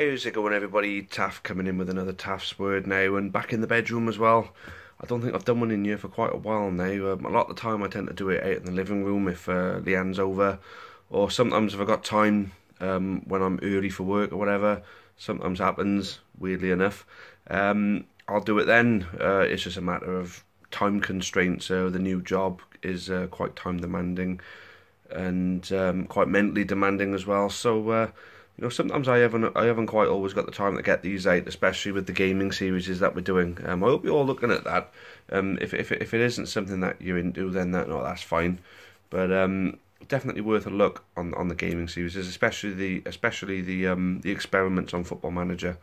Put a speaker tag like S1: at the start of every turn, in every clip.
S1: How's it going, everybody? Taff coming in with another Taff's Word now, and back in the bedroom as well. I don't think I've done one in here for quite a while now. A lot of the time I tend to do it out in the living room if Leanne's over, or sometimes if I've got time when I'm early for work or whatever. Sometimes happens, weirdly enough. I'll do it then. It's just a matter of time constraints. The new job is quite time demanding and quite mentally demanding as well. So sometimes I haven't quite always got the time to get these out, especially with the gaming series that we're doing. I hope you're all looking at that. If it isn't something that you're into, then that's fine. But definitely worth a look on the gaming series, especially the experiments on Football Manager.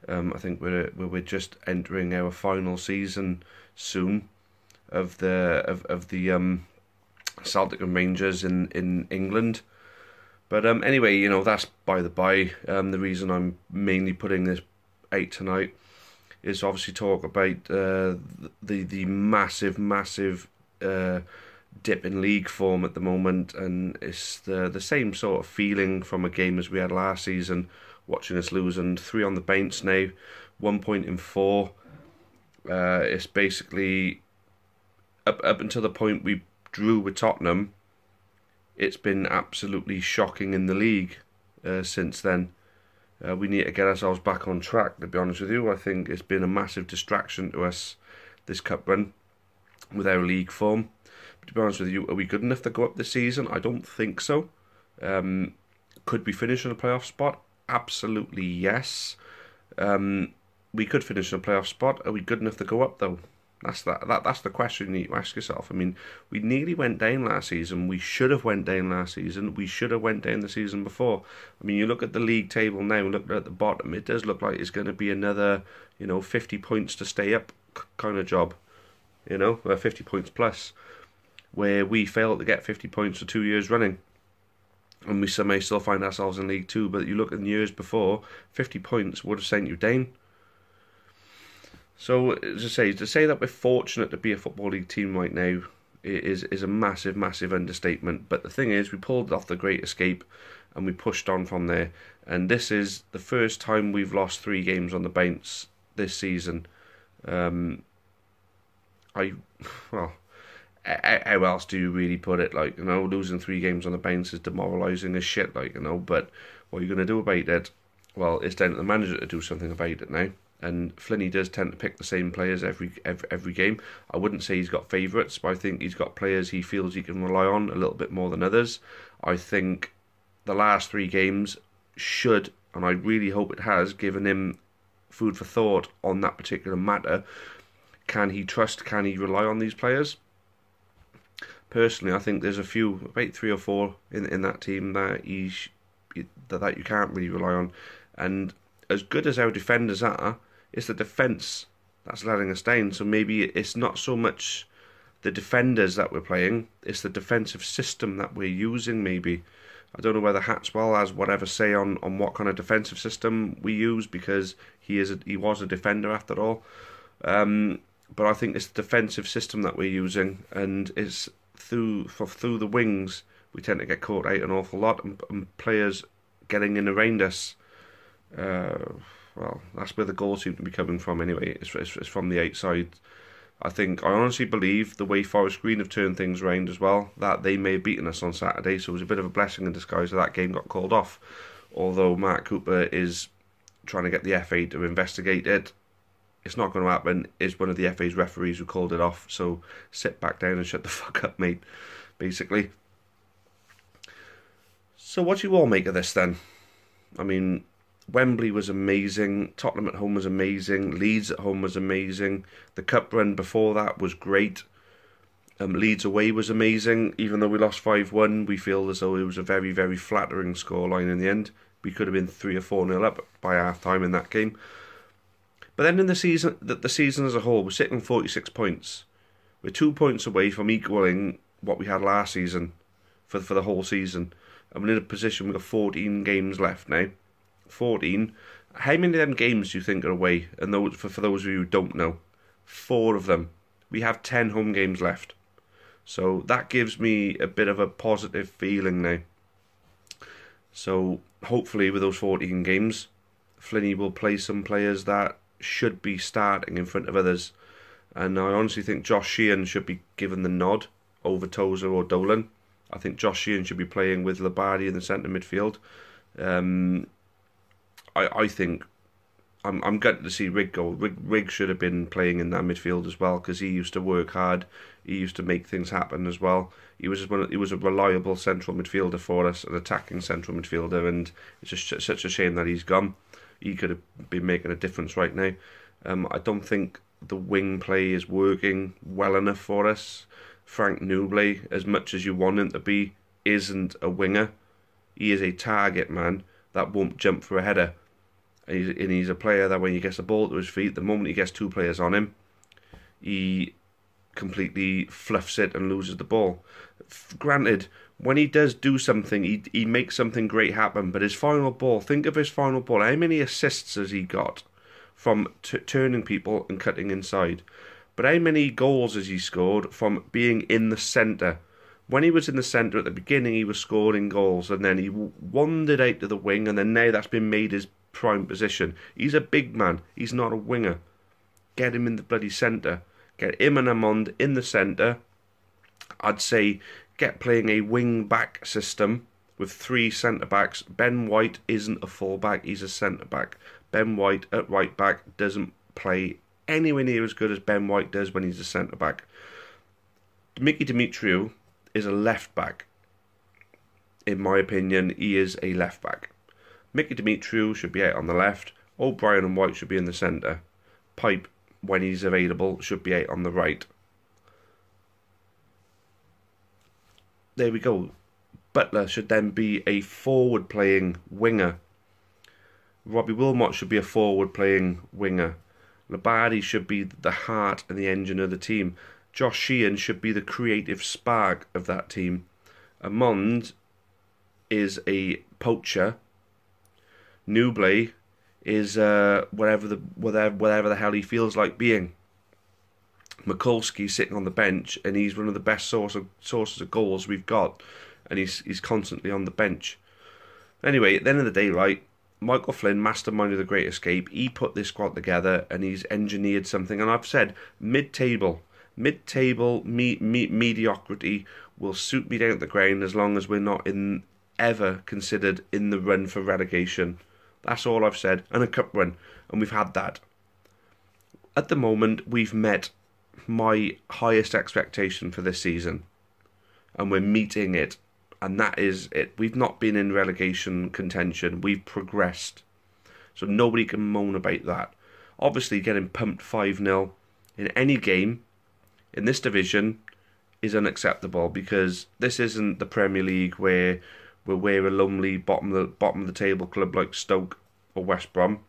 S1: I think we're just entering our final season soon of the Celtic and Rangers in England. But anyway, that's by the by. The reason I'm mainly putting this out tonight is obviously talk about the massive dip in league form at the moment, and it's the same sort of feeling from a game as we had last season, watching us lose, and 3 on the bench now, 1 point in 4. It's basically up until the point we drew with Tottenham. It's been absolutely shocking in the league since then. We need to get ourselves back on track, to be honest with you. I think it's been a massive distraction to us, this cup run, with our league form. But to be honest with you, are we good enough to go up this season? I don't think so. Could we finish in a playoff spot? Absolutely yes. We could finish in a playoff spot. Are we good enough to go up, though? That's the question you need to ask yourself. I mean, we nearly went down last season. We should have went down last season. We should have went down the season before. I mean, you look at the league table now, look at the bottom, it does look like it's going to be another, 50 points to stay up kind of job. 50 points plus, where we failed to get 50 points for 2 years running. And we somehow still find ourselves in League 2. But you look at the years before, 50 points would have sent you down. So, as I say, to say that we're fortunate to be a Football League team right now is a massive understatement. But the thing is, we pulled off the great escape and we pushed on from there. And this is the first time we've lost 3 games on the bounce this season. How else do you really put it? Losing 3 games on the bounce is demoralising as shit, but what are you going to do about it? Well, it's down to the manager to do something about it now. And Flinney does tend to pick the same players every game. I wouldn't say he's got favourites, but I think he's got players he feels he can rely on a little bit more than others. I think the last 3 games should, and I really hope it has, given him food for thought on that particular matter. Can he rely on these players? Personally, I think there's about 3 or 4 in that team that you can't really rely on. And as good as our defenders are, it's the defence that's letting us down. So maybe it's not so much the defenders that we're playing, it's the defensive system that we're using maybe. I don't know whether Hatswell has whatever say on what kind of defensive system we use, because he was a defender after all. But I think it's the defensive system that we're using, and it's through the wings we tend to get caught out an awful lot, and players getting in around us. Well, that's where the goals seem to be coming from anyway. It's from the outside. I honestly believe the way Forest Green have turned things around as well, that they may have beaten us on Saturday, so it was a bit of a blessing in disguise that game got called off. Although Mark Cooper is trying to get the FA to investigate it, it's not going to happen. It's one of the FA's referees who called it off, so sit back down and shut the fuck up, mate, basically. So what do you all make of this then? I mean, Wembley was amazing, Tottenham at home was amazing, Leeds at home was amazing, the cup run before that was great, Leeds away was amazing. Even though we lost 5-1, we feel as though it was a very, very flattering scoreline in the end. We could have been 3 or 4-0 up by half time in that game. But then in the season as a whole, we're sitting on 46 points. We're 2 points away from equalling what we had last season for the whole season. And we're in a position, we've got 14 games left now. 14. How many of them games do you think are away? And those, for those of you who don't know, 4 of them. We have 10 home games left. So that gives me a bit of a positive feeling now. So hopefully with those 14 games, Flinney will play some players that should be starting in front of others. And I honestly think Josh Sheehan should be given the nod over Tozer or Dolan. I think Josh Sheehan should be playing with Labadi in the centre midfield. I think I'm gutted to see Rig go. Rig should have been playing in that midfield as well, because he used to work hard. He used to make things happen as well. He was a reliable central midfielder for us, an attacking central midfielder, and it's just such a shame that he's gone. He could have been making a difference right now. I don't think the wing play is working well enough for us. Frank Newbley, as much as you want him to be, isn't a winger. He is a target man that won't jump for a header. And he's a player that when he gets the ball to his feet, the moment he gets two players on him, he completely fluffs it and loses the ball. Granted, when he does do something, he makes something great happen, but his final ball, think of his final ball, how many assists has he got from turning people and cutting inside? But how many goals has he scored from being in the centre? When he was in the centre at the beginning, he was scoring goals, and then he wandered out to the wing, and then now that's been made his prime position. He's a big man. He's not a winger. Get him in the bloody centre. Get him and Amond in the centre. I'd say get playing a wing-back system with three centre-backs. Ben White isn't a full-back. He's a centre-back. Ben White at right-back doesn't play anywhere near as good as Ben White does when he's a centre-back. Mickey Dimitriou is a left-back. In my opinion, he is a left-back. Mickey Dimitriou should be out on the left. O'Brien and White should be in the centre. Pipe, when he's available, should be out on the right. There we go. Butler should then be a forward-playing winger. Robbie Wilmot should be a forward-playing winger. Labadi should be the heart and the engine of the team. Josh Sheehan should be the creative spark of that team. Amond is a poacher. Newbley is whatever the hell he feels like being. Mikulski's sitting on the bench, and he's one of the best sources of goals we've got, and he's constantly on the bench. Anyway, at the end of the day, right, Michael Flynn, mastermind of the Great Escape, he put this squad together, and he's engineered something. And I've said mid-table mediocrity will suit me down at the ground as long as we're not ever considered in the run for relegation. That's all I've said. And a cup run, and we've had that. At the moment, we've met my highest expectation for this season, and we're meeting it, and that is it. We've not been in relegation contention. We've progressed, so nobody can moan about that. Obviously, getting pumped 5-0 in any game in this division is unacceptable, because this isn't the Premier League where we're a lonely bottom of the table club like Stoke or West Brom.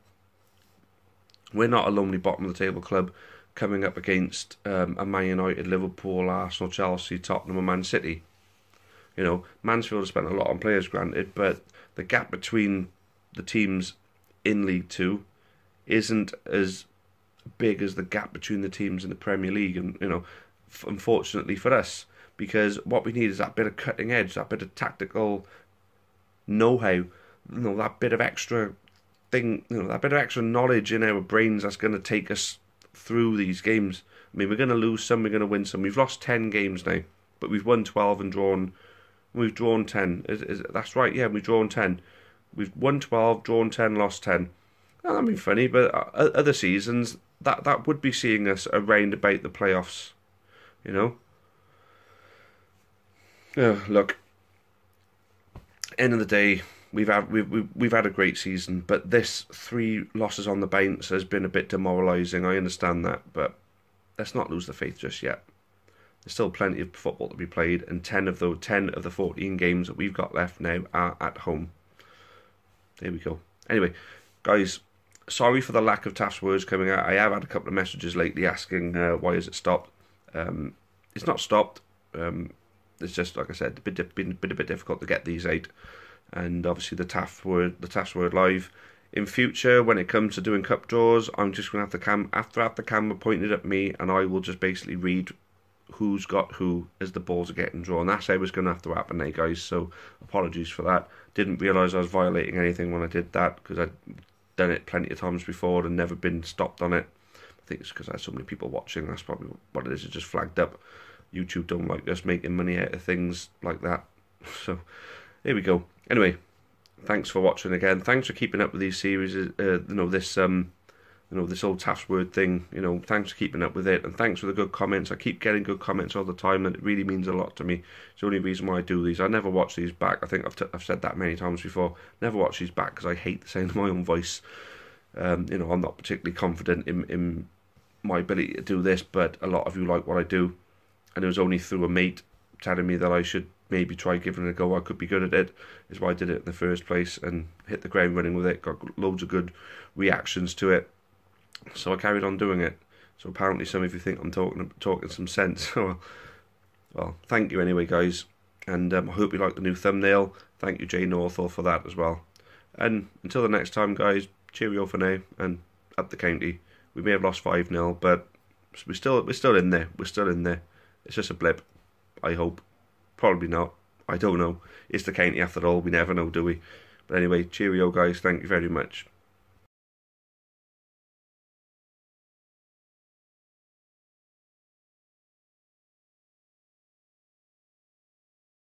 S1: We're not a lonely bottom of the table club coming up against a Man United, Liverpool, Arsenal, Chelsea, Tottenham and Man City. You know, Mansfield has spent a lot on players, granted, but the gap between the teams in League 2 isn't as big as the gap between the teams in the Premier League. And, you know, unfortunately for us, because what we need is that bit of cutting edge, that bit of tactical know-how, you know, that bit of extra thing, you know, that bit of extra knowledge in our brains that's going to take us through these games. I mean, we're going to lose some, we're going to win some. We've lost 10 games now, but we've won 12 and drawn. We've drawn 10. That's right, yeah, we've drawn 10. We've won 12, drawn 10, lost 10. Now, that'd be funny, but other seasons, that would be seeing us around about the playoffs, you know. Look, end of the day, we've had a great season, but this 3 losses on the bounce has been a bit demoralising. I understand that, but let's not lose the faith just yet. There's still plenty of football to be played, and 10 of the 14 games that we've got left now are at home. There we go. Anyway, guys, sorry for the lack of Taff's words coming out. I have had a couple of messages lately asking why has it stopped. It's not stopped. It's just, like I said, been a bit difficult to get these out. And obviously the Taff's word live. In future, when it comes to doing cup draws, I'm just going to have the camera pointed at me, and I will just basically read who's got who as the balls are getting drawn. That's how it's going to have to happen now, guys. So apologies for that. Didn't realise I was violating anything when I did that, because done it plenty of times before and never been stopped on it. I think it's because I had so many people watching. That's probably what it is. It's just flagged up. YouTube don't like us making money out of things like that. So, here we go. Anyway, thanks for watching again. Thanks for keeping up with these series. This old Taff's Word thing. Thanks for keeping up with it, and thanks for the good comments. I keep getting good comments all the time, and it really means a lot to me. It's the only reason why I do these. I never watch these back. I think I've said that many times before. Never watch these back because I hate the sound of my own voice. I'm not particularly confident in my ability to do this, but a lot of you like what I do, and it was only through a mate telling me that I should maybe try giving it a go. I could be good at it, is why I did it in the first place, and hit the ground running with it. Got loads of good reactions to it, so I carried on doing it. So apparently some of you think I'm talking some sense. Well, thank you anyway, guys, and I hope you like the new thumbnail. Thank you, Jay Northall, for that as well. And until the next time, guys, cheerio for now, and up the county. We may have lost 5-0, but we're still in there. We're still in there. It's just a blip, I hope. Probably not. I don't know. It's the county after all. We never know, do we? But anyway, cheerio, guys. Thank you very much.